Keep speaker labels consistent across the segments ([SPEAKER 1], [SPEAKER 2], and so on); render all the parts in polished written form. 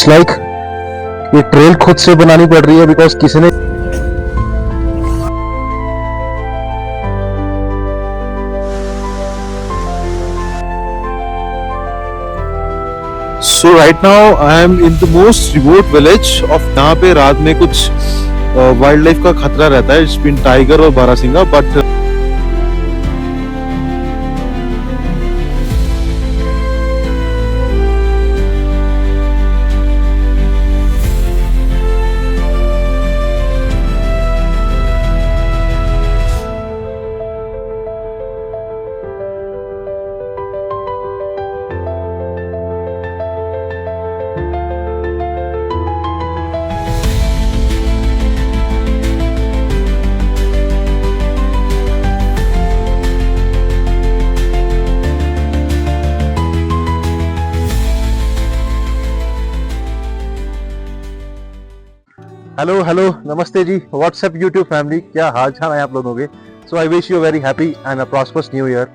[SPEAKER 1] It's like ये trail खुद से बनानी पड़ रही है बिकॉज किसी ने
[SPEAKER 2] So right now I am in the most remote village of यहाँ पे रात में कुछ वाइल्ड लाइफ का खतरा रहता है, इट्स बिन टाइगर और बारासिंगा, बट
[SPEAKER 1] हेलो हेलो नमस्ते जी, व्हाट्सएप यूट्यूब फैमिली, क्या हाल चाल है आप लोगों के। So I wish you very happy and a prosperous new year.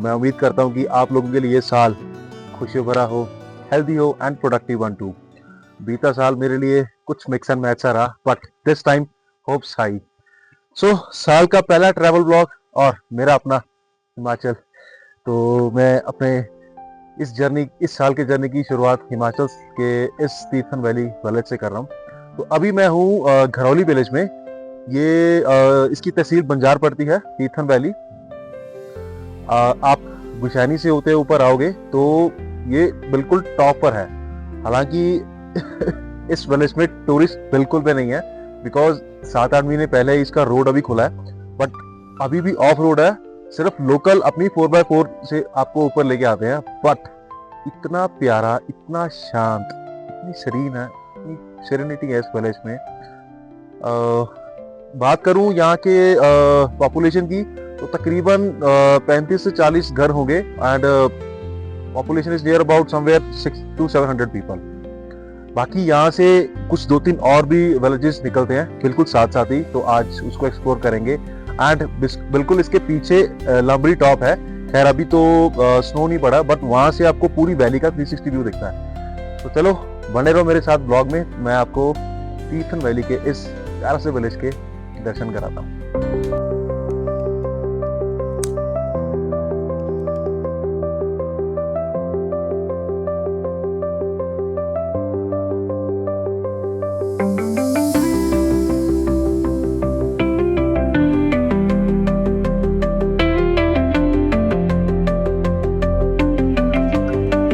[SPEAKER 1] मैं उम्मीद करता हूँ कि आप लोगों के लिए ये साल खुशियों भरा हो, हेल्दी हो एंड प्रोडक्टिव वन टू। बीता साल मेरे लिए कुछ मिक्स एंड मैच सा रहा, but this time hopes high. So साल का पहला ट्रैवल ब्लॉग और मेरा अपना हिमाचल। तो मैं अपने इस साल के जर्नी की शुरुआत हिमाचल के इस तीर्थन वैली विलेज से कर रहा हूँ। तो अभी मैं हूँ घरौली विलेज में। ये इसकी तहसील बंजार पड़ती है, तीर्थन वैली। आप गुशैनी से होते ऊपर आओगे तो ये बिल्कुल टॉप पर है। हालांकि इस विलेज में टूरिस्ट बिल्कुल भी नहीं है बिकॉज 7-8 महीने पहले इसका रोड अभी खुला है, बट अभी भी ऑफ रोड है। सिर्फ लोकल अपनी 4x4 से आपको ऊपर लेके आते हैं, बट इतना प्यारा, इतना शांत, इतनी सीरीन है, सेरेनिटी है इस विलेज में। बात करूं यहाँ के पॉपुलेशन की तो तकरीबन 35 से 40 घर होंगे and population is near about somewhere 600 to 700 people. बाकी यहाँ से कुछ 2-3 और भी विलेजेस निकलते हैं बिल्कुल साथ साथ ही, तो आज उसको एक्सप्लोर करेंगे। एंड बिल्कुल इसके पीछे लंबरी टॉप है। खैर अभी तो स्नो नहीं पड़ा, बट वहां से आपको पूरी वैली का 360 व्यू दिखता है। तो चलो बने रहो मेरे साथ ब्लॉग में, मैं आपको तीर्थन वैली के इस प्यारे से विलेज के दर्शन कराता हूँ।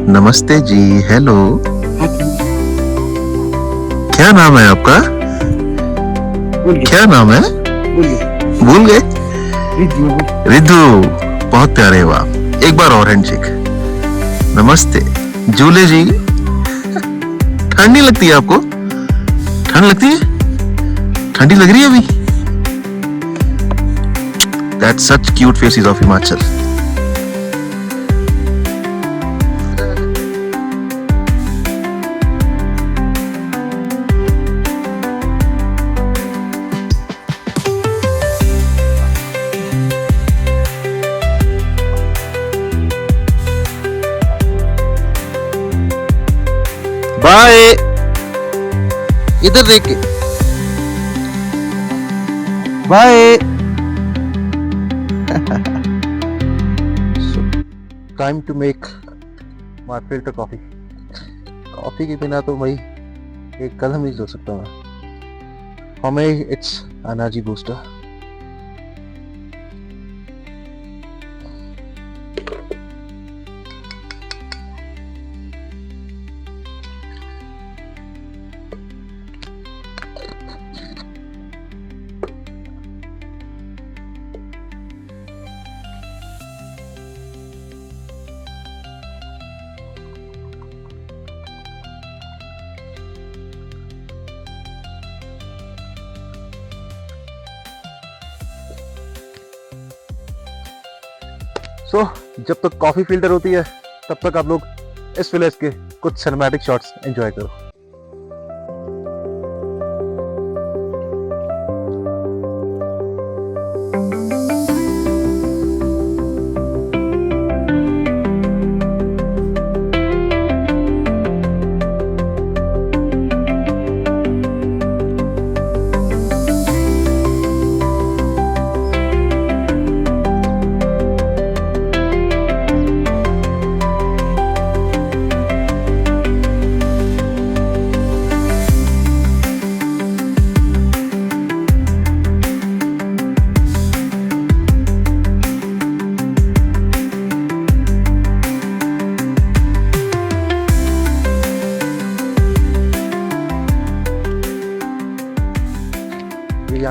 [SPEAKER 3] नमस्ते जी, हेलो, क्या नाम है आपका? क्या नाम है? भूल गए? रिद्धू, बहुत प्यारे हो आप। एक बार और हैंडशेक। नमस्ते जूले जी। ठंड नहीं लगती है आपको? ठंड लगती है? ठंडी लग रही है अभी? That's such cute faces of Himachal.
[SPEAKER 2] Bye.
[SPEAKER 3] इधर देख के
[SPEAKER 2] bye.
[SPEAKER 1] Time to make my filter coffee. Coffee के बिना तो भाई एक कदम नहीं चल सकता मैं। For me it's energy booster. So जब तक कॉफी फिल्टर होती है तब तक आप लोग इस विलेज के कुछ सिनेमैटिक शॉट्स एंजॉय करो।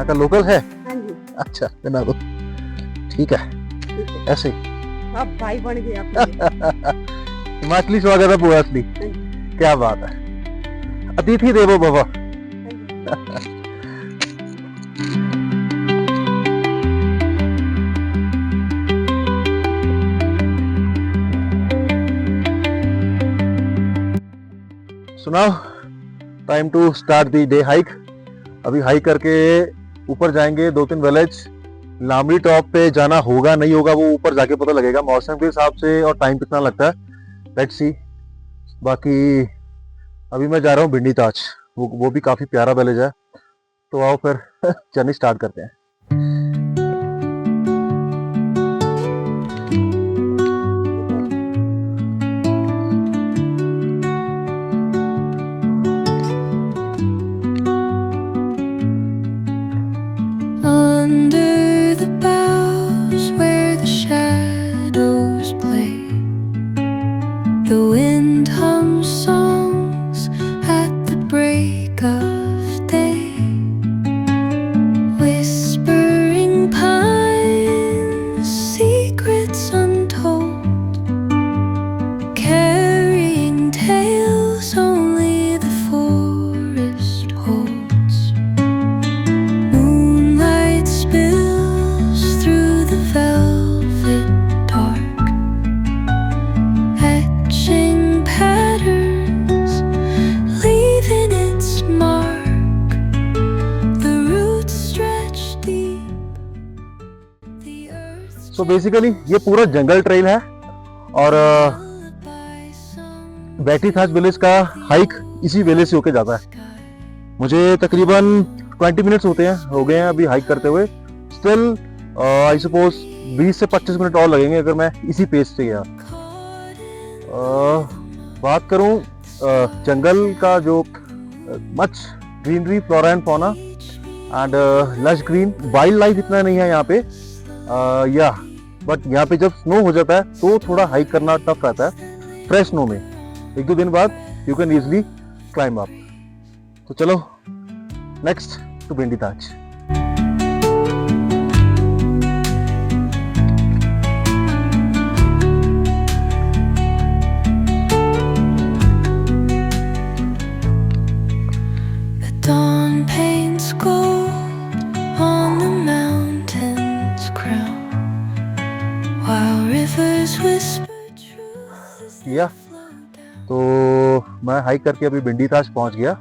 [SPEAKER 1] यहाँ का लोकल है?
[SPEAKER 4] हाँ जी,
[SPEAKER 1] अच्छा बना दो, ठीक है,
[SPEAKER 4] ठीक है।
[SPEAKER 1] ऐसे ही।
[SPEAKER 4] आप भाई बन गए आप।
[SPEAKER 1] हिमाचली स्वागत है पूरा असली, क्या बात है, अतिथि देवो भव। सुनाओ, time to start the day hike. अभी हाइक करके ऊपर जाएंगे 2-3 विलेज। लामड़ी टॉप पे जाना होगा नहीं होगा वो ऊपर जाके पता लगेगा, मौसम के हिसाब से और टाइम कितना लगता है, लेट्स सी। बाकी अभी मैं जा रहा हूँ भिंडी ताज, वो भी काफी प्यारा विलेज है। तो आओ फिर जर्नी स्टार्ट करते हैं।
[SPEAKER 5] Under the boughs where the shadows play, the wind hums songs at the break of day. Whispering pines, secrets untold, carrying tales only the forest holds. Moonlight spills through the velvet dark, etching patterns, leaving its mark. The roots stretch deep, the earth
[SPEAKER 1] so basically ये पूरा जंगल trail है और
[SPEAKER 5] by some
[SPEAKER 1] बैठी थाज village का hike इसी village से होके जाता है। मुझे तकरीबन 20 मिनट्स हो गए हैं अभी हाइक करते हुए। स्टिल आई सपोज 20 से 25 मिनट और लगेंगे अगर मैं इसी पेस से गया। बात करूं जंगल का जो much greenery, flora and fauna and lush green, wild life इतना नहीं है यहाँ पे या, बट यहाँ पे जब स्नो हो जाता है तो थोड़ा हाइक करना टफ रहता है। फ्रेश स्नो में 1-2 दिन बाद you can easily climb up. तो चलो नेक्स्ट टू भिंडी ताज।
[SPEAKER 5] The dawn paints gold on the mountain's crown, while rivers whisper truth as they
[SPEAKER 1] या
[SPEAKER 5] flow down.
[SPEAKER 1] तो मैं हाइक करके अभी भिंडी ताज पहुंच गया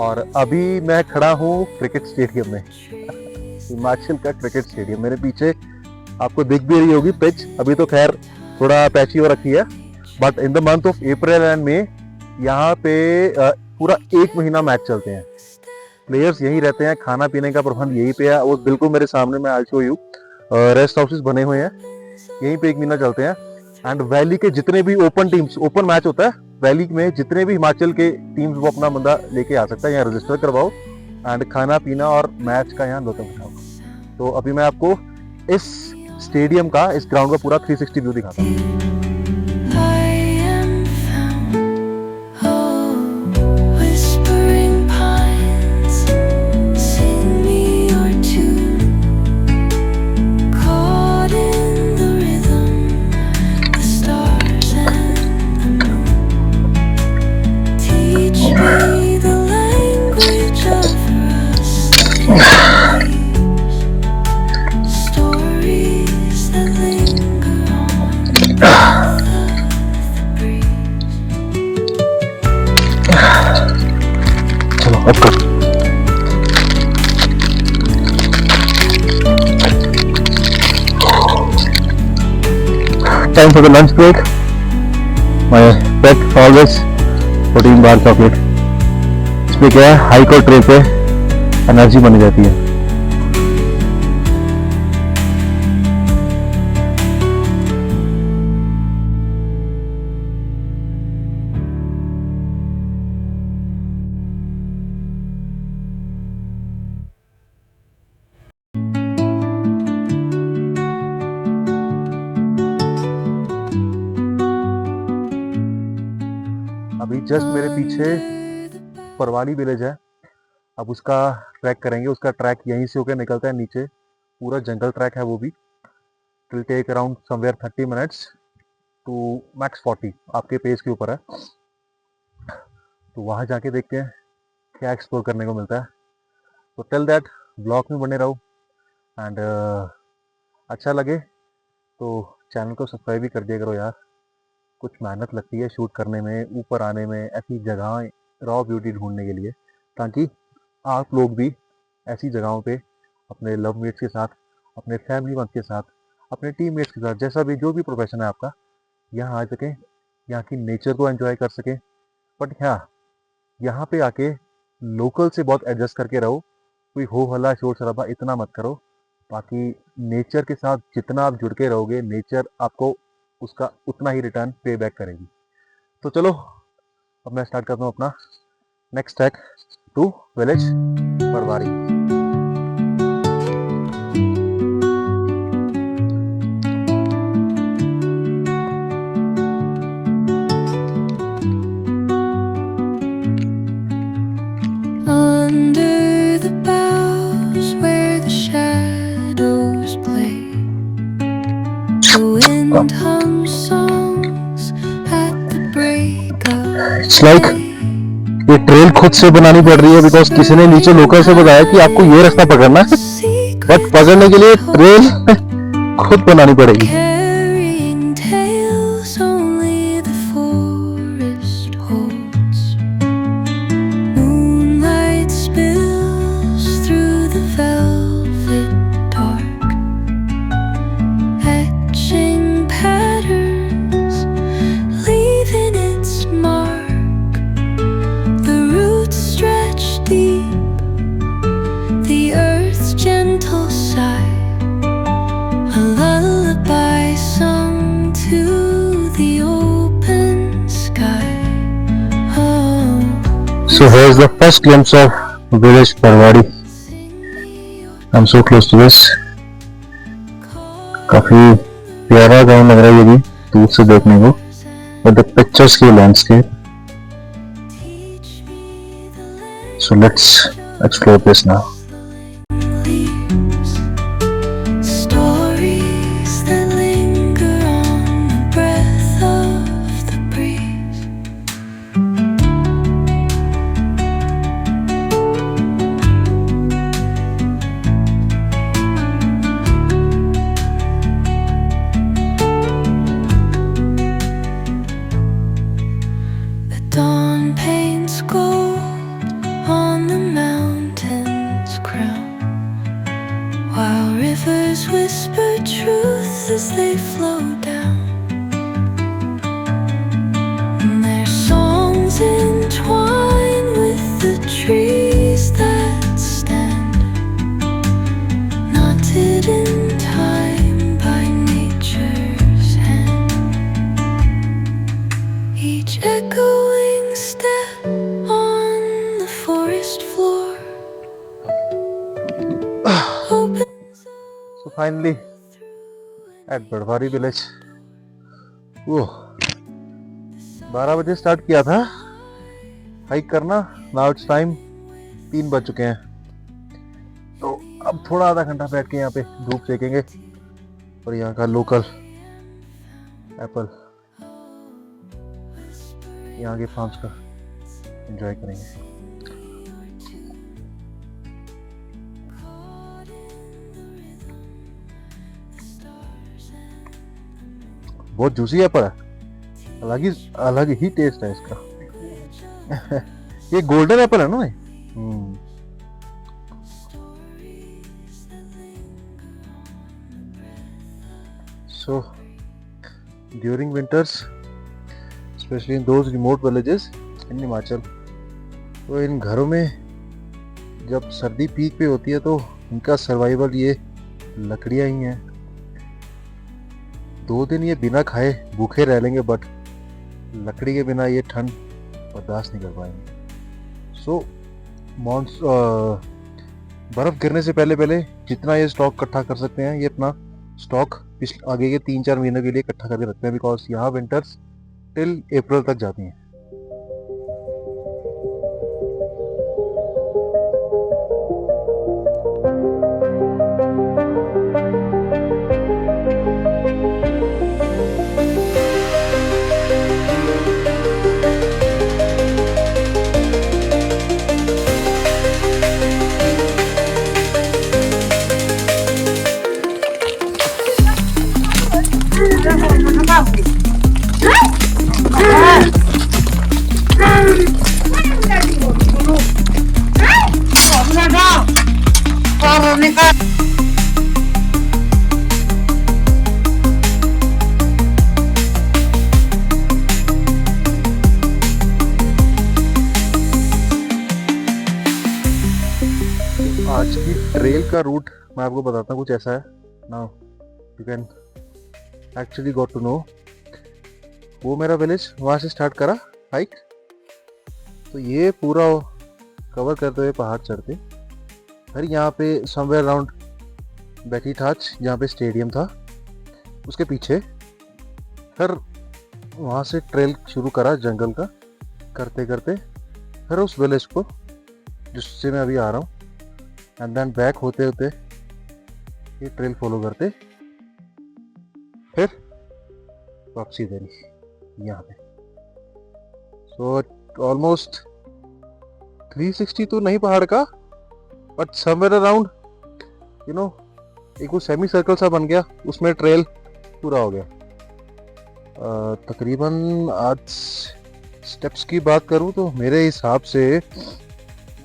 [SPEAKER 1] और अभी मैं खड़ा हूँ क्रिकेट स्टेडियम में। हिमाचल का क्रिकेट स्टेडियम मेरे पीछे आपको दिख भी रही होगी पिच। अभी तो खैर थोड़ा पैची हो रखी है, but in the month of April and May यहाँ पे पूरा 1 महीना मैच चलते हैं। प्लेयर्स यहीं रहते हैं, खाना पीने का प्रबंध यहीं पे है। वो बिल्कुल मेरे सामने में I show you rest houses बने हुए हैं, यहीं पे 1 महीना चलते हैं। एंड वैली के जितने भी ओपन टीम्स, ओपन मैच होता है वैली में, जितने भी हिमाचल के टीम्स वो अपना बंदा लेके आ सकता है, यहाँ रजिस्टर करवाओ एंड खाना पीना और मैच का यहाँ लुत्फ उठाओ। तो अभी मैं आपको इस स्टेडियम का, इस ग्राउंड का पूरा 360 व्यू दिखाता हूँ।
[SPEAKER 5] I am found, oh, whispering pines, sing me your tune, caught in the rhythm, the stars and the moon, teach me the language of rustling leaves, stories that linger on the breeze.
[SPEAKER 1] चलो अब कर। Time for the lunch break. My pet always protein bar chocolate. इसमें क्या है, hike और trail पे energy बनी जाती है। अभी जस्ट मेरे पीछे परवानी विलेज है अब उसका ट्रैक करेंगे। उसका ट्रैक यहीं से होकर निकलता है नीचे, पूरा जंगल ट्रैक है वो भी। It will take around somewhere 30 minutes to max 40, आपके पेस के ऊपर है। तो वहाँ जाके देखते हैं क्या एक्सप्लोर करने को मिलता है। तो टिल दैट ब्लॉग में बने रहो एंड अच्छा लगे तो चैनल को सब्सक्राइब भी कर दिया करो यार। कुछ मेहनत लगती है शूट करने में, ऊपर आने में, ऐसी जगह रॉ ब्यूटी ढूंढने के लिए, ताकि आप लोग भी ऐसी जगहों पे अपने लव मेट्स के साथ, अपने फैमिली मेम्बर्स के साथ, अपने टीम मेट्स के साथ, जैसा भी जो भी प्रोफेशन है आपका, यहाँ आ सकें, यहाँ की नेचर को एंजॉय कर सकें। बट हाँ, यहाँ पे आके लोकल से बहुत एडजस्ट करके रहो। कोई हो हल्ला शोर शराबा इतना मत करो। बाकी नेचर के साथ जितना आप जुड़ के रहोगे, नेचर आपको उसका उतना ही रिटर्न पे बैक करेगी। तो चलो अब मैं स्टार्ट करता हूँ अपना next track to village Parwari.
[SPEAKER 5] Under the boughs where the shadows play, the wind hums songs at the break of
[SPEAKER 1] it's like ये ट्रेल खुद से बनानी पड़ रही है, बिकॉज किसी ने नीचे लोकल से बताया कि आपको ये रास्ता पकड़ना है, बट पकड़ने के लिए ट्रेल खुद बनानी पड़ेगी।
[SPEAKER 5] carrying tales only the forest holds. Moonlight spills through the velvet dark, etching patterns, leaving its mark. The roots stretch deep, the earth's gentle sigh, a lullaby sung to the open sky. Oh,
[SPEAKER 1] So here's the first glimpse of village Parwadi.
[SPEAKER 5] sing me your
[SPEAKER 1] I'm so close to this. काफी प्यारा गाँव लग रहा है ये भी दूर से देखने को, but the pictures की landscape.
[SPEAKER 5] teach me the
[SPEAKER 1] So let's explore this now.
[SPEAKER 5] leaves, stories that linger on the breath of the breeze. The dawn paints gold on the mountain's crown, while rivers whisper truth as they flow down. And their songs entwine with the trees that stand, knotted in time by nature's hand. Each echoing step on the forest floor opens
[SPEAKER 1] So finally at Badwari village. ओह 12 बजे start किया था hike करना, now it's time 3 बज चुके हैं। तो अब थोड़ा आधा घंटा बैठ के यहाँ पे धूप सेकेंगे और यहाँ का लोकल एप्पल, यहाँ के फार्म्स का एंजॉय करेंगे। बहुत जूसी एप्पल है, अलग ही टेस्ट है इसका। ये गोल्डन एप्पल है ना ये? So during winters, especially in those remote villages in Himachal, तो इन घरों में जब सर्दी पीक पे होती है तो इनका सर्वाइवल ये लकड़ियां ही हैं। 2 दिन ये बिना खाए भूखे रह लेंगे, बट लकड़ी के बिना ये ठंड बर्दाश्त नहीं कर पाएंगे। सो बर्फ गिरने से पहले पहले जितना ये स्टॉक इकट्ठा कर सकते हैं, ये अपना स्टॉक आगे के 3-4 महीनों के लिए इकट्ठा करके रखते हैं, बिकॉज यहाँ विंटर्स टिल अप्रैल तक जाती हैं। का रूट मैं आपको बताता हूँ, कुछ ऐसा है। Now you can actually got to know. वो मेरा विलेज वहाँ से स्टार्ट करा हाइक, तो ये पूरा कवर करते हुए पहाड़ चढ़ते, फिर यहाँ पे समवेयर अराउंड बैठी ठाच जहाँ पे स्टेडियम था उसके पीछे, फिर वहाँ से ट्रेल शुरू करा जंगल का, करते करते फिर उस विलेज को जिससे मैं अभी आ रहा हूँ, एंड देन बैक होते होते ये ट्रेल फॉलो करते फिर वापसी देनी यहाँ पे। सो ऑलमोस्ट 360 तो नहीं पहाड़ का, but somewhere around you know एक वो सेमी सर्कल सा बन गया, उसमें ट्रेल पूरा हो गया। तकरीबन आज स्टेप्स की बात करूं तो मेरे हिसाब से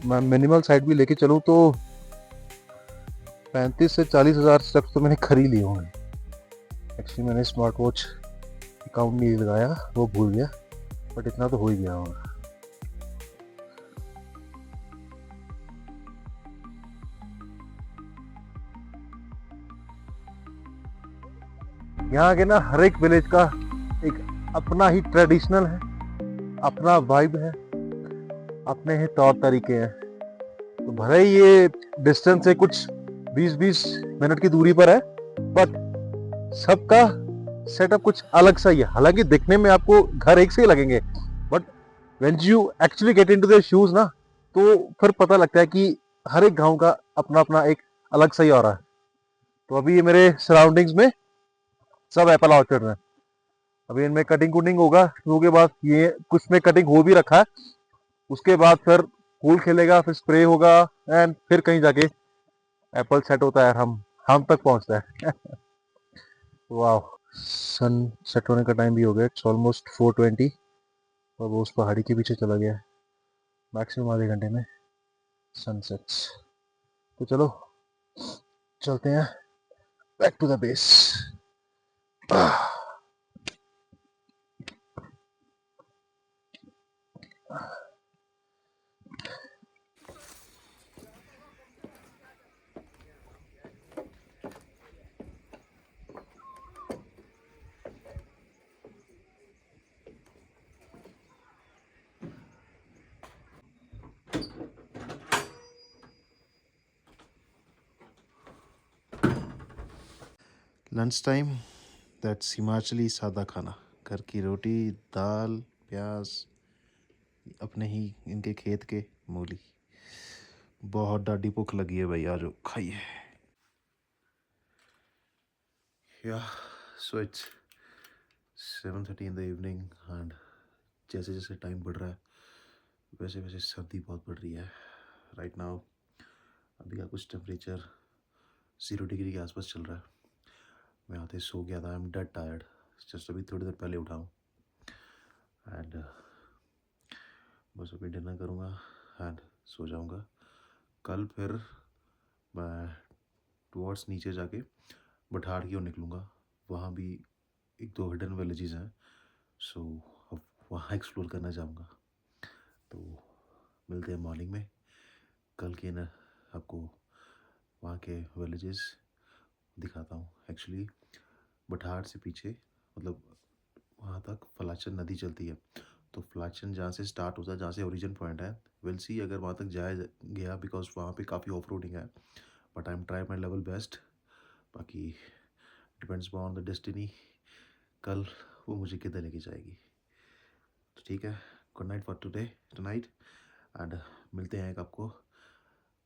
[SPEAKER 1] मैं मिनिमल साइड भी लेके चलूं तो 35 से 40 हज़ार स्टेप्स तो मैंने कर ही लिए होंगे। एक्चुअली मैंने स्मार्ट वॉच काउंट नहीं लगाया, वो भूल गया, बट इतना तो हो ही गया होगा। यहाँ के ना हर एक विलेज का एक अपना ही ट्रेडिशनल है, अपना वाइब है, अपने ही तौर तरीके हैं। तो भले ही ये डिस्टेंस से कुछ 20-20 मिनट की दूरी पर है, बट सबका सेटअप कुछ अलग सा ही है। हालांकि दिखने में आपको घर एक से ही लगेंगे, but when you actually get into their shoes ना, तो फिर पता लगता है कि हर एक गांव का अपना अपना एक अलग सा ही ऑरा है। तो अभी ये मेरे सराउंडिंग्स में सब एप्पल ऑर्चर्ड है। अभी इनमें कटिंग कुटिंग होगा, शुरू के बाद ये कुछ में कटिंग हो भी रखा है, उसके बाद फिर फूल खिलेगा, फिर स्प्रे होगा, एंड फिर कहीं जाके एप्पल सेट होता है, हम तक पहुंचता है। वाह, सन सेट होने का टाइम भी हो गया, इट्स ऑलमोस्ट 4:20 और वो उस पहाड़ी के पीछे चला गया है। मैक्सिमम आधे घंटे में सनसेट्स। तो चलो चलते हैं back to the base.
[SPEAKER 2] Lunch time, that's Himachali सादा खाना, घर की रोटी, दाल, प्याज, अपने ही इनके खेत के मूली। बहुत डाडी भूख लगी है भाई, आज खाइए। या so it's 7:30 in the evening, and जैसे जैसे टाइम बढ़ रहा है वैसे वैसे सर्दी बहुत बढ़ रही है। राइट नाउ अभी का कुछ टेम्परेचर 0 डिग्री के आसपास चल रहा है। मैं आते सो गया था, I am dead tired, just अभी थोड़ी देर पहले उठा हूँ, एंड बस अभी डिनर करूँगा एंड सो जाऊँगा। कल फिर मैं टुवर्ड्स नीचे जाके बठाड़ की ओर निकलूँगा, वहाँ भी 1-2 हिडन विलेजेस हैं, सो अब वहाँ एक्सप्लोर करना चाहूँगा। तो मिलते हैं मॉर्निंग में कल के ना, आपको वहाँ के विलेजेस दिखाता हूँ। एक्चुअली बठाड़ से पीछे मतलब वहाँ तक फलाचन नदी चलती है, तो फलाचन जहाँ से स्टार्ट होता है, जहाँ से ओरिजिन पॉइंट है, विल सी अगर वहाँ तक जाया गया, बिकॉज वहाँ पे काफ़ी ऑफ रोडिंग है, but I am try my level best. बाकी डिपेंड्स ऑन द डेस्टिनी, कल वो मुझे किधर लेके जाएगी। तो ठीक है, good night for tonight, and मिलते हैं आपको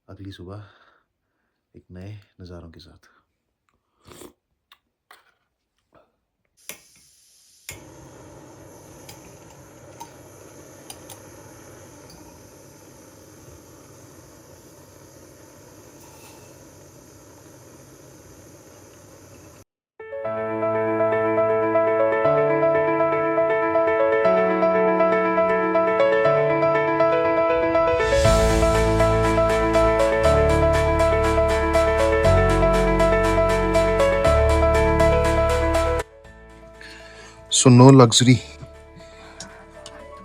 [SPEAKER 2] अगली सुबह एक नए नज़ारों के साथ। So no luxury,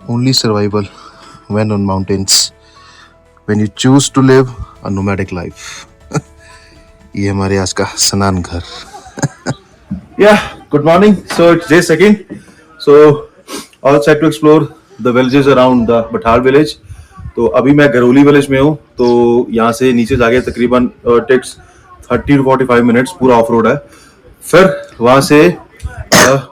[SPEAKER 2] only survival when on mountains, when you choose to live a nomadic life.
[SPEAKER 3] ये हमारे आज का स्नान घर।
[SPEAKER 2] Yeah, good morning. So it's day second. So all set to explore the villages around the Bathal village. तो अभी मैं गरोली village में हूँ, तो यहाँ से नीचे जाके तकरीबन टेक्स 30 to 45 मिनट्स पूरा ऑफ रोड है। फिर वहाँ से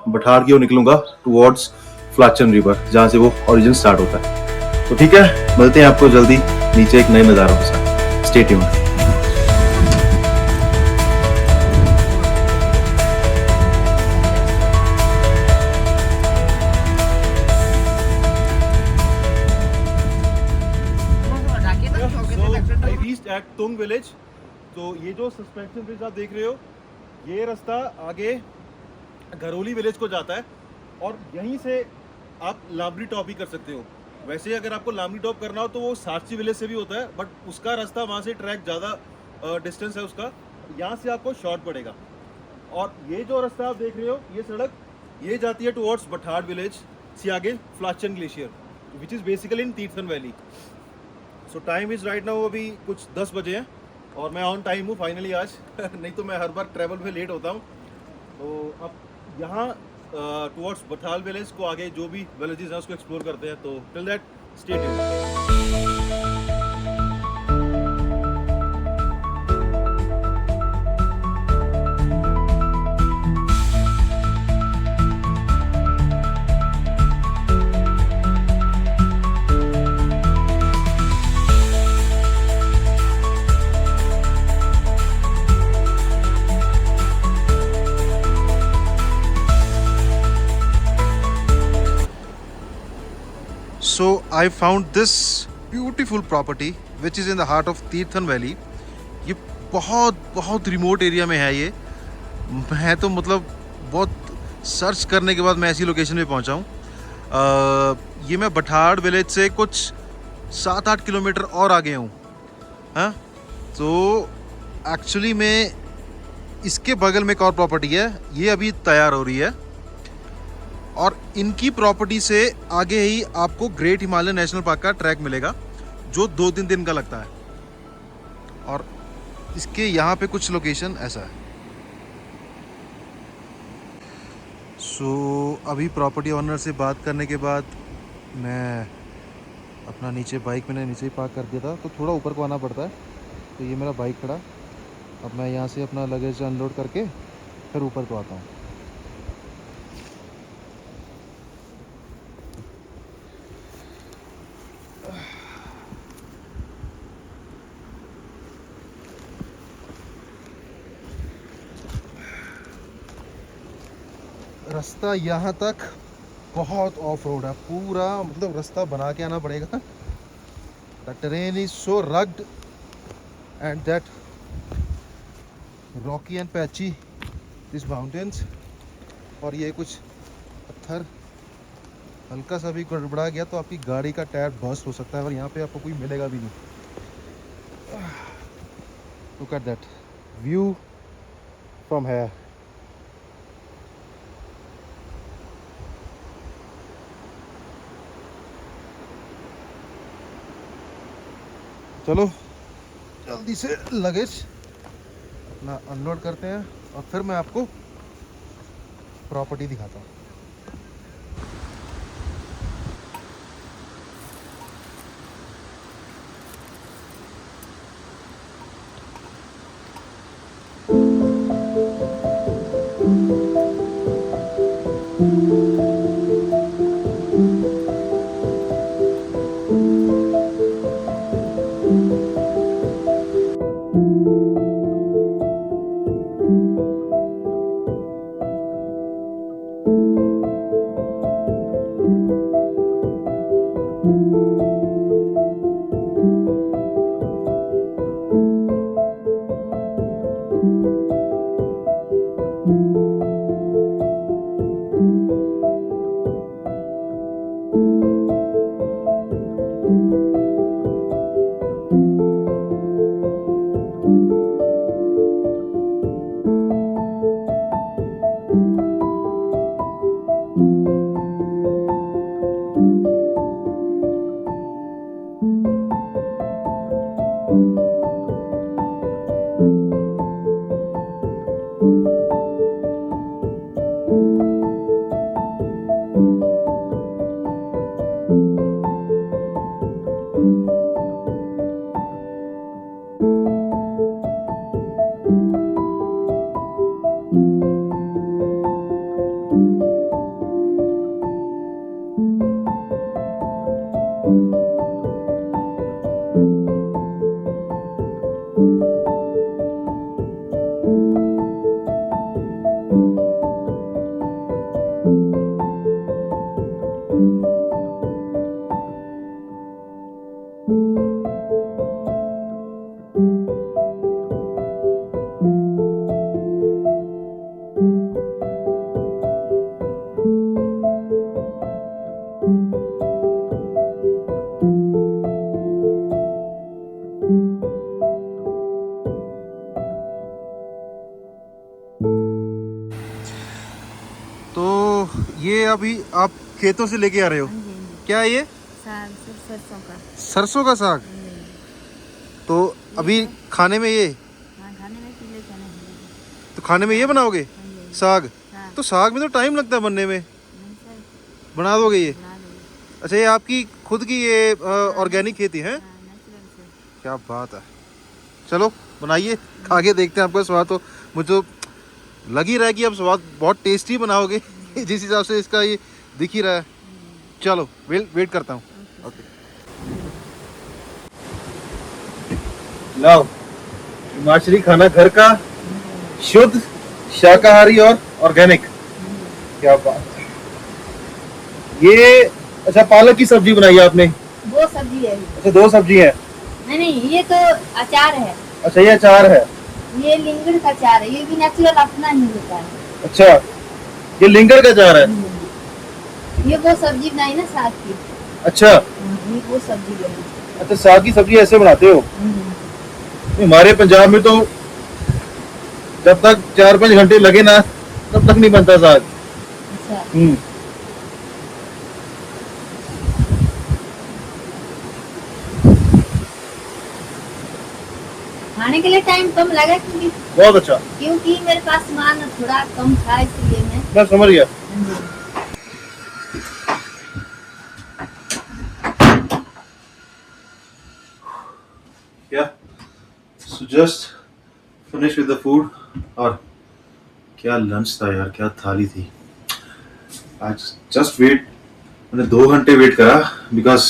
[SPEAKER 2] बठार की ओर निकलूंगा टुवर्ड्स फ्लाचन रिवर, जहाँ से वो ओरिजिन स्टार्ट होता है। तो ठीक है, मिलते हैं आपको जल्दी नीचे एक नए नज़ारों के साथ। Stay tuned. I reached at Tung village. तो ये जो सस्पेंशन ब्रिज आप देख रहे हो, ये रास्ता आगे घरोली विलेज को जाता है और यहीं से आप लामरी टॉप भी कर सकते हो। वैसे अगर आपको लामरी टॉप करना हो तो वो सारची विलेज से भी होता है, बट उसका रास्ता वहाँ से ट्रैक ज़्यादा डिस्टेंस है उसका, यहाँ से आपको शॉर्ट पड़ेगा। और ये जो रास्ता आप देख रहे हो, ये सड़क ये जाती है टुवर्ड्स बठाड़ विलेज से आगे Flachan glacier, which is basically in Tirthan valley. So time is right now अभी कुछ 10 बजे हैं और मैं ऑन टाइम हूँ फाइनली आज नहीं तो मैं हर बार ट्रैवल में लेट होता हूँ। तो अब यहाँ टुवर्ड्स बठाल विलेज को आगे जो भी विलेजेस हैं उसको एक्सप्लोर करते हैं। तो till that stay tuned.
[SPEAKER 1] So I found this beautiful property which is in the heart of Tirthan valley. ये बहुत बहुत रिमोट एरिया में है। ये मैं तो मतलब बहुत सर्च करने के बाद मैं ऐसी लोकेशन पे पहुंचा हूँ। ये मैं बठाड़ विलेज से कुछ 7-8 किलोमीटर और आगे हूँ। हाँ, तो एक्चुअली में इसके बगल में एक और प्रॉपर्टी है, ये अभी तैयार हो रही है और इनकी प्रॉपर्टी से आगे ही आपको ग्रेट हिमालय नेशनल पार्क का ट्रैक मिलेगा जो 2-3 दिन का लगता है। और इसके यहाँ पे कुछ लोकेशन ऐसा है। सो अभी प्रॉपर्टी ऑनर से बात करने के बाद मैं अपना नीचे बाइक मैंने नीचे ही पार्क कर दिया था, तो थोड़ा ऊपर को आना पड़ता है। तो ये मेरा बाइक खड़ा, अब मैं यहाँ से अपना लगेज अनलोड करके फिर ऊपर को आता हूँ। रास्ता यहाँ तक बहुत ऑफ रोड है, पूरा मतलब रास्ता बना के आना पड़ेगा। The terrain is so rugged and that Rocky and patchy this mountains. और ये कुछ पत्थर हल्का सा भी गड़बड़ा गया तो आपकी गाड़ी का टायर बस्ट हो सकता है और यहाँ पे आपको कोई मिलेगा भी नहीं। Look at that view from here. चलो जल्दी से लगेज अपना अनलोड करते हैं और फिर मैं आपको प्रॉपर्टी दिखाता हूँ। तो ये अभी आप खेतों से लेके आ रहे हो, क्या है ये?
[SPEAKER 4] सरसों का।
[SPEAKER 1] सरसों का साग। तो अभी खाने में ये,
[SPEAKER 4] खाने में पीले चने।
[SPEAKER 1] तो खाने में ये बनाओगे साग?
[SPEAKER 4] हाँ।
[SPEAKER 1] तो साग में तो टाइम लगता है बनने में, बना दोगे ये? अच्छा, ये आपकी खुद की ये ऑर्गेनिक खेती है? क्या बात है। चलो बनाइए, खा के देखते हैं आपका स्वाद। तो मुझे तो लग ही रहा है कि आप स्वाद बहुत टेस्टी बनाओगे जिस हिसाब से इसका ये दिख ही रहा है। चलो वेट करता हूँ। ओके, लाओ हिमाचली खाना, घर का, शुद्ध, शाकाहारी और ऑर्गेनिक। क्या बात है। ये अच्छा, पालक की सब्जी बनाई है आपने?
[SPEAKER 4] वो सब्जी है।
[SPEAKER 1] अच्छा, दो सब्जी है।
[SPEAKER 4] नहीं, ये तो अचार है।
[SPEAKER 1] अच्छा, ये अचार है।
[SPEAKER 4] ये लिंगड़ का अचार है, ये भी नेचुरल अपना ही होता है।
[SPEAKER 1] अच्छा, ये लिंगर का अचार है।
[SPEAKER 4] ये वो सब्जी बनाई ना साग की।
[SPEAKER 1] अच्छा
[SPEAKER 4] ये वो सब्जी बनी।
[SPEAKER 1] अच्छा, साग की सब्जी ऐसे बनाते हो? हमारे पंजाब में तो जब तक 4-5 घंटे लगे ना तब तक नहीं बनता साग।
[SPEAKER 4] अच्छा। खाने के लिए टाइम कम लगा
[SPEAKER 1] बहुत अच्छा,
[SPEAKER 4] क्योंकि मेरे पास सामान थोड़ा कम था, इसलिए
[SPEAKER 1] मैं समझ गया। So just finish with the food। और क्या लंच था यार, क्या थाली थी आज। जस्ट वेट, मैंने 2 घंटे वेट करा बिकॉज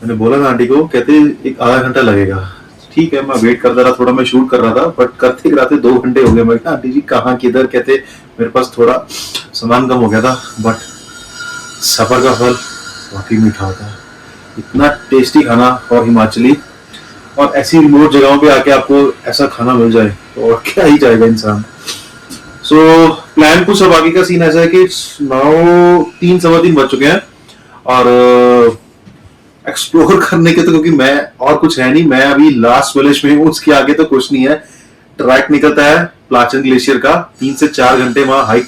[SPEAKER 1] मैंने बोला था आंटी को, कहते एक आधा घंटा लगेगा। ठीक है, मैं वेट करता रहा, थोड़ा मैं शूट कर रहा था, बट करते कराते 2 घंटे हो गए। मैं कहा आंटी जी कहाँ किधर, कहते मेरे पास थोड़ा सामान कम हो गया था। बट सफर का फल वाकई मीठा होता है। इतना टेस्टी खाना और हिमाचली, और ऐसी रिमोट जगहों पे आके आपको ऐसा खाना मिल जाए तो और क्या ही जाएगा इंसान। सो प्लान कुछ अब आगे का सीन ऐसा है कि 3-3 बज चुके हैं और एक्सप्लोर करने के तो, क्योंकि मैं और कुछ है नहीं, मैं अभी लास्ट विलेज में हूँ, उसके आगे तो कुछ नहीं है। ट्रैक निकलता है प्लाचन ग्लेशियर का, 3 से 4 घंटे वहां हाइक,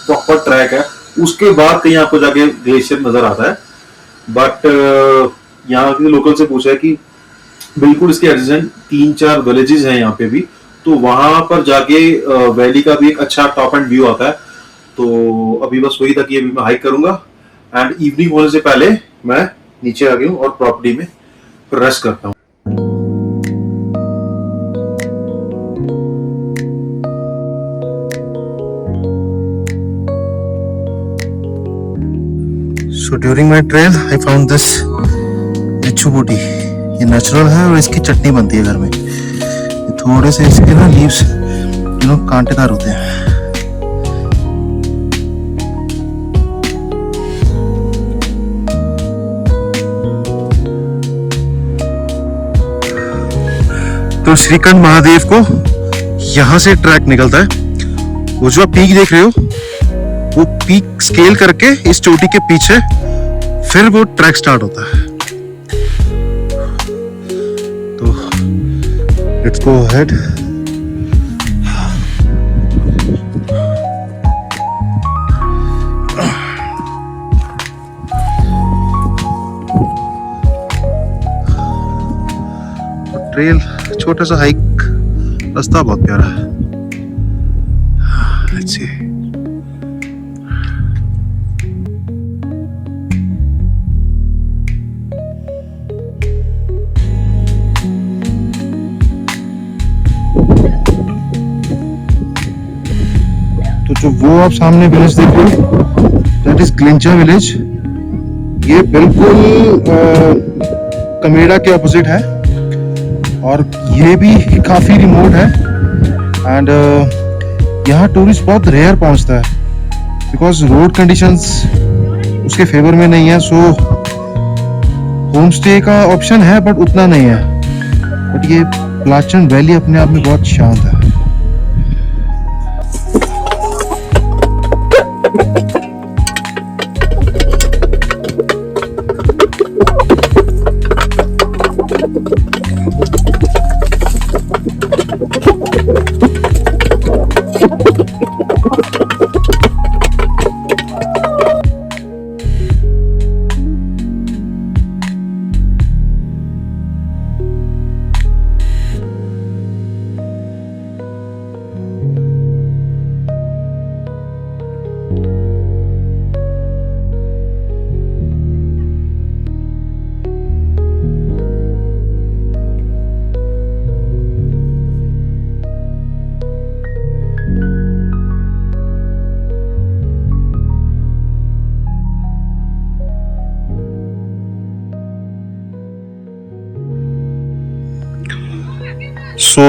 [SPEAKER 1] प्रॉपर ट्रैक है। उसके बाद कहीं आपको जाके ग्लेशियर नजर आता है। बट यहाँ के लोकल से पूछा है कि बिल्कुल इसके एडजेसेंट 3-4 विलेजेस हैं यहाँ पे भी, तो वहां पर जाके वैली का भी एक अच्छा टॉप एंड व्यू आता है। तो अभी बस वही था कि अभी मैं हाइक करूंगा एंड इवनिंग होने से पहले मैं नीचे आ गया हूँ और प्रॉपर्टी में रेस्ट करता हूँ। So during my trail I found this बिच्छू बूटी। ये नेचुरल है और इसकी चटनी बनती है घर में। ये थोड़े से इसके ना लीव्स कांटेदार होते हैं। तो श्रीकंठ महादेव को यहां से ट्रैक निकलता है। वो जो आप पीक देख रहे हो, वो पीक स्केल करके इस चोटी के पीछे फिर वो ट्रैक स्टार्ट होता है। तो लेट्स गो अहेड। ट्रेल छोटा सा हाइक, रास्ता बहुत प्यारा है। Let's see. तो जो वो आप सामने विलेज देख रहे हो, दैट इज ग्लिंचा विलेज।
[SPEAKER 6] ये बिल्कुल कमेड़ा के ऑपोजिट है और ये भी काफ़ी रिमोट है एंड यहाँ टूरिस्ट बहुत रेयर पहुँचता है बिकॉज रोड कंडीशंस उसके फेवर में नहीं है. सो होम स्टे का ऑप्शन है बट उतना नहीं है. बट ये प्लाचन वैली अपने आप में बहुत शांत है. सो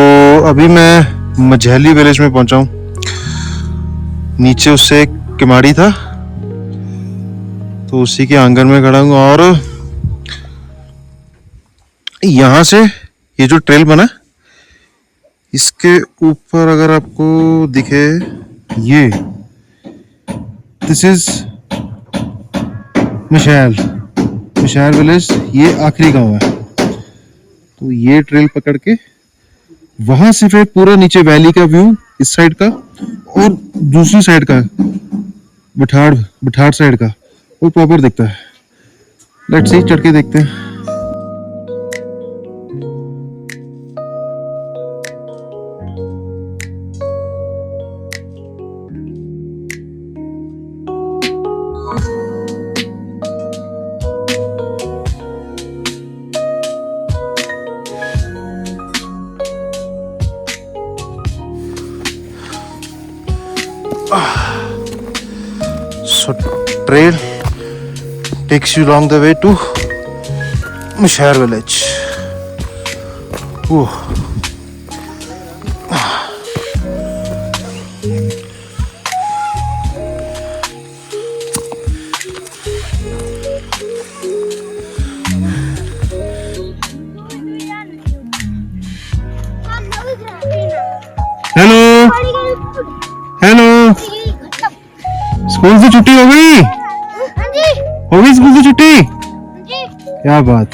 [SPEAKER 6] अभी मैं मझैली विलेज में पहुंचा हूँ. नीचे उससे एक किमाड़ी था तो उसी के आंगन में खड़ा हूँ और यहाँ से ये जो ट्रेल बना इसके ऊपर अगर आपको दिखे ये दिस इज मशैल विलेज. ये आखिरी गांव है. तो ये ट्रेल पकड़ के वहां से फिर पूरा नीचे वैली का व्यू इस साइड का और दूसरी साइड का बठाड़ साइड का वो प्रॉपर दिखता है. लेट्स सी चढ़ के देखते हैं. So trail takes you along the way to Mashar village. Ooh. Hello hello. School से छुट्टी हो गई? हो गई स्कूल से छुट्टी? क्या बात.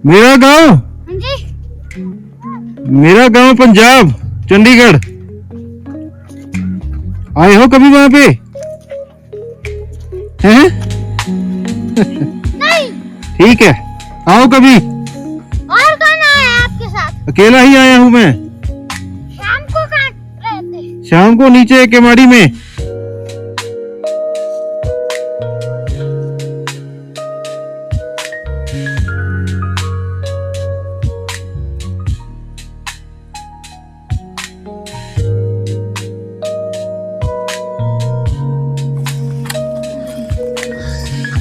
[SPEAKER 6] मेरा गांव पंजाब चंडीगढ़. आए हो कभी वहां पे? हैं? ठीक है आओ कभी.
[SPEAKER 4] और कौन आया है आपके साथ?
[SPEAKER 6] अकेला ही आया हूँ मैं.
[SPEAKER 4] शाम को कहाँ रहते?
[SPEAKER 6] शाम को नीचे केमाड़ी में.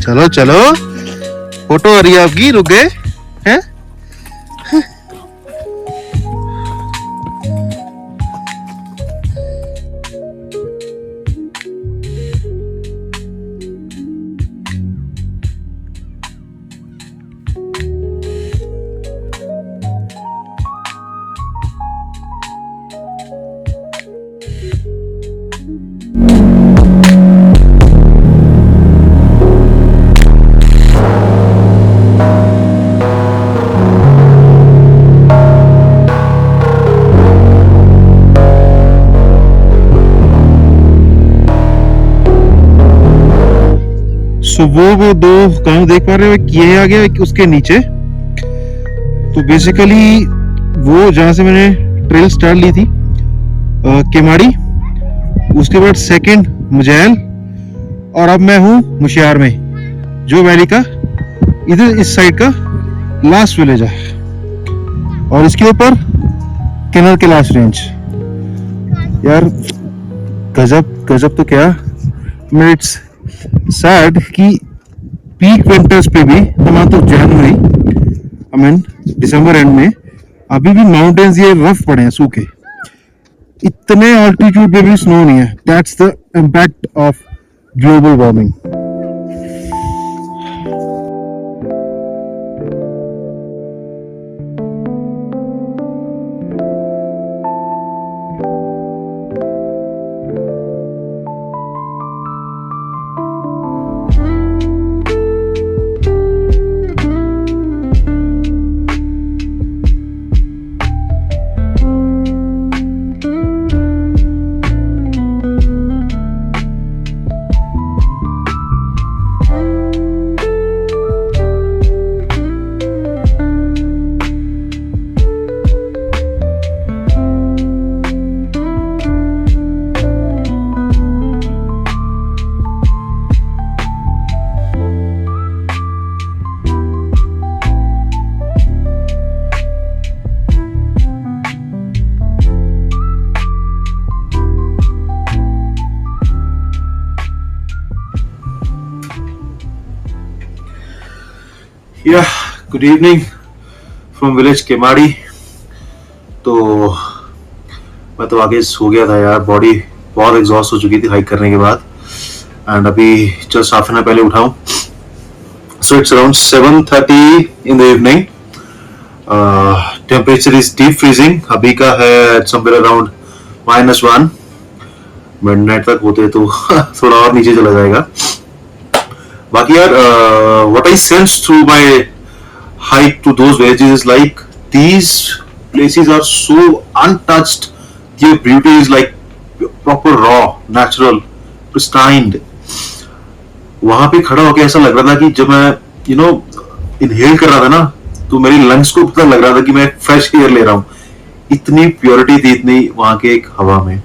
[SPEAKER 6] चलो चलो फोटो आ रही है आपकी. रुक गए हैं? तो वो दो गांव देख पा रहे हो. ये आ गया उसके नीचे. तो बेसिकली वो जहां से मैंने ट्रेल स्टार्ट ली थी केमाड़ी, उसके बाद सेकंड मुजैल और अब मैं हूँ मुशियार में जो वैली का इधर इस साइड का लास्ट विलेज है. और इसके ऊपर किन्नर के लास्ट रेंज. यार गजब गजब तो क्या मिनट्स सैड कि पीक विंटर्स पे भी month of January I mean December and में अभी भी माउंटेन्स ये रफ पड़े हैं, सूखे, इतने ऑल्टीट्यूड पे भी स्नो नहीं है. That's the impact of global warming.
[SPEAKER 2] Yeah good evening from village Kemadi. तो मैं तो आगे सो गया था यार, बॉडी बहुत एग्जॉस्ट हो चुकी थी हाइक करने के बाद. एंड अभी जस्ट हाफ एन आवर पहले उठा हूँ. So it's around 7:30 in the evening. Temperature is deep freezing. अभी का है समवेयर अराउंड -1. मिडनाइट तक होते तो थोड़ा और नीचे चला जाएगा. बाकी यार, what I sense through my hike to those villages is like these places are so untouched. Their beauty is like proper raw, natural, pristine. वहां पे खड़ा होकर ऐसा लग रहा था कि जब मैं इनहेल कर रहा था ना, तो मेरी लंग्स को पता लग रहा था कि मैं फ्रेश एयर ले रहा हूँ. इतनी प्योरिटी थी इतनी वहां के एक हवा में.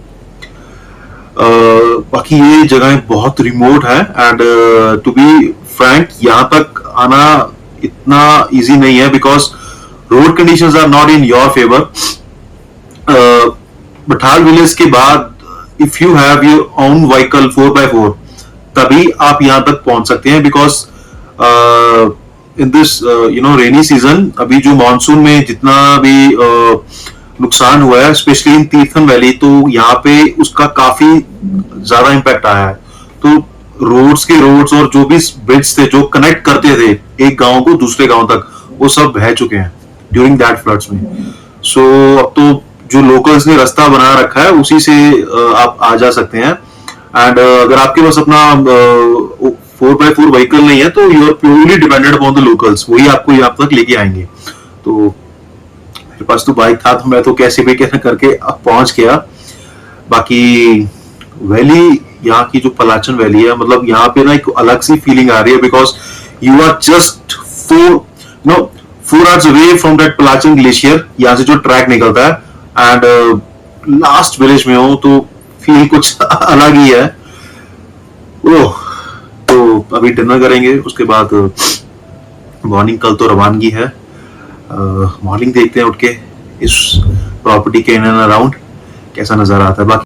[SPEAKER 2] बाकी ये जगह बहुत रिमोट है एंड टू बी फ्रैंक यहाँ तक आना इतना इजी नहीं है because road conditions are not in your favour. Bathal village के बाद if you have your own vehicle 4x4 तभी आप यहाँ तक पहुंच सकते हैं because in this rainy season अभी जो मानसून में जितना भी नुकसान हुआ है स्पेशली इन तीर्थन वैली, तो यहाँ पे उसका काफी ज्यादा इम्पैक्ट आया है. तो रोड्स और जो भी ब्रिज थे जो कनेक्ट करते थे एक गांव को दूसरे गांव तक, वो सब बह चुके हैं ड्यूरिंग दैट फ्लड्स में. सो अब तो जो लोकल्स ने रास्ता बना रखा है उसी से आप आ जा सकते हैं. एंड अगर आपके पास अपना 4x4 व्हीकल नहीं है तो you are purely dependent upon the locals. वही आपको यहाँ तक लेके आएंगे. तो मेरे पास तो बाइक था तो मैं तो कैसे भी करके पहुंच गया. बाकी वैली, यहाँ की जो पलाचन वैली है, मतलब यहाँ पे ना एक अलग सी फीलिंग आ रही है because you are just 4 hours away from that Palachan glacier, यहाँ से जो ट्रैक निकलता है. एंड लास्ट विलेज में हूँ तो फील कुछ अलग ही है. ओह, तो अभी डिनर करेंगे, उसके बाद मॉर्निंग, कल तो रवानगी है. मॉर्निंग देखते हैं उठ के इस प्रॉपर्टी के इन एंड अराउंड कैसा नजारा आता है. बाकी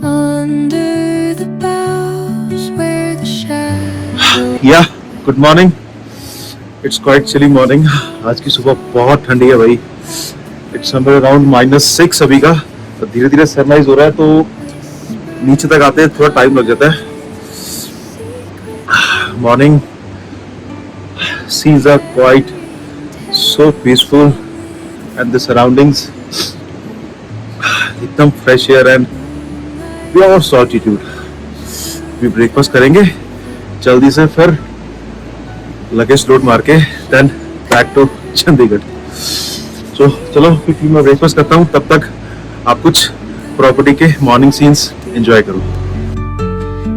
[SPEAKER 5] Under the boughs where the shadows
[SPEAKER 2] या good morning. It's quite chilli morning. आज की सुबह बहुत ठंडी है भाई. इट्स समवेयर अराउंड -6 अभी का. तो धीरे धीरे सनराइज हो रहा है तो नीचे तक आते हैं थोड़ा टाइम लग जाता है. Morning scenes are quite so peaceful and the surroundings एकदम fresh air and pure solitude. भी ब्रेकफास्ट करेंगे जल्दी से, फिर लगेज लोड मार के then back to Chandigarh. So चलो फिर मैं ब्रेकफास्ट करता हूँ, तब तक आप कुछ प्रॉपर्टी के मॉर्निंग सीन्स एंजॉय करो.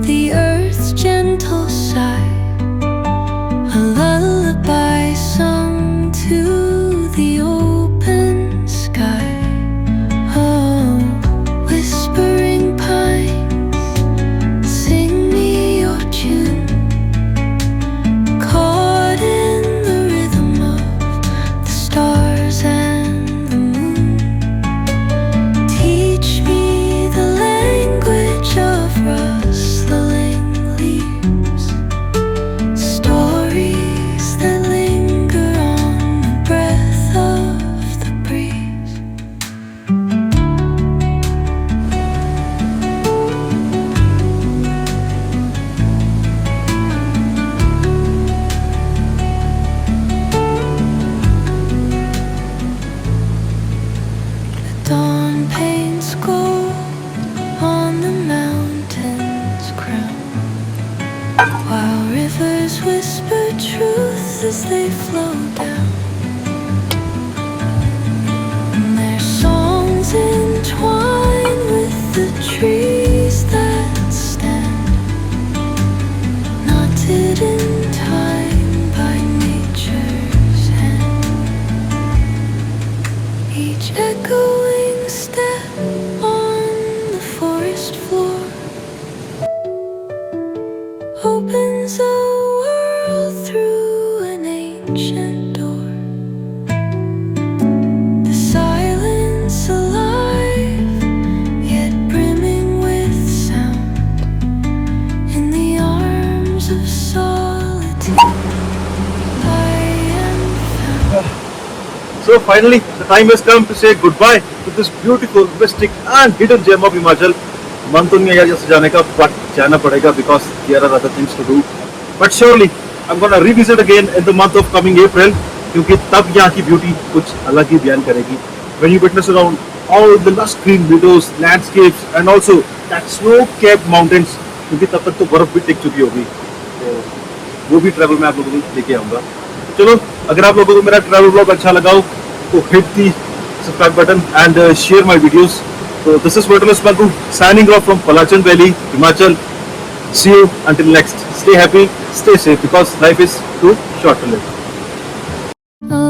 [SPEAKER 5] the earth's gentle sigh, a lullaby sung to the open sky. Oh, whispering pines, sing me your tune. while rivers whisper truths as they flow down. And their songs entwine with the trees that stand, knotted in time by nature's hand. Each echoing step on the forest floor opens a world through an ancient door. The silence alive, yet brimming with sound. In the arms of solitude, I am found.
[SPEAKER 1] So finally, the time has come to say goodbye to this beautiful, mystic and hidden gem of Himachal. मन तो नहीं है यहाँ से जाने का, but जाना पड़ेगा because there are other things to do. But surely, I'm gonna revisit again in the month of coming April, क्योंकि तब यहाँ की beauty कुछ अलग ही बयान करेगी. When you witness around all the lush green meadows, landscapes, and also that snow-capped mountains, क्योंकि तब तक तो बर्फ भी टिक चुकी होगी, तो वो भी ट्रैवल में आप लोगों को लेके आऊँगा. चलो, अगर आप लोगों को मेरा ट्रैवल ब्लॉग अच्छा लगा हो, तो hit the subscribe button and share my videos. So this is Wilderness Maggu signing off from Palachan Valley, Himachal. See you until next. Stay happy, stay safe because life is too short to live.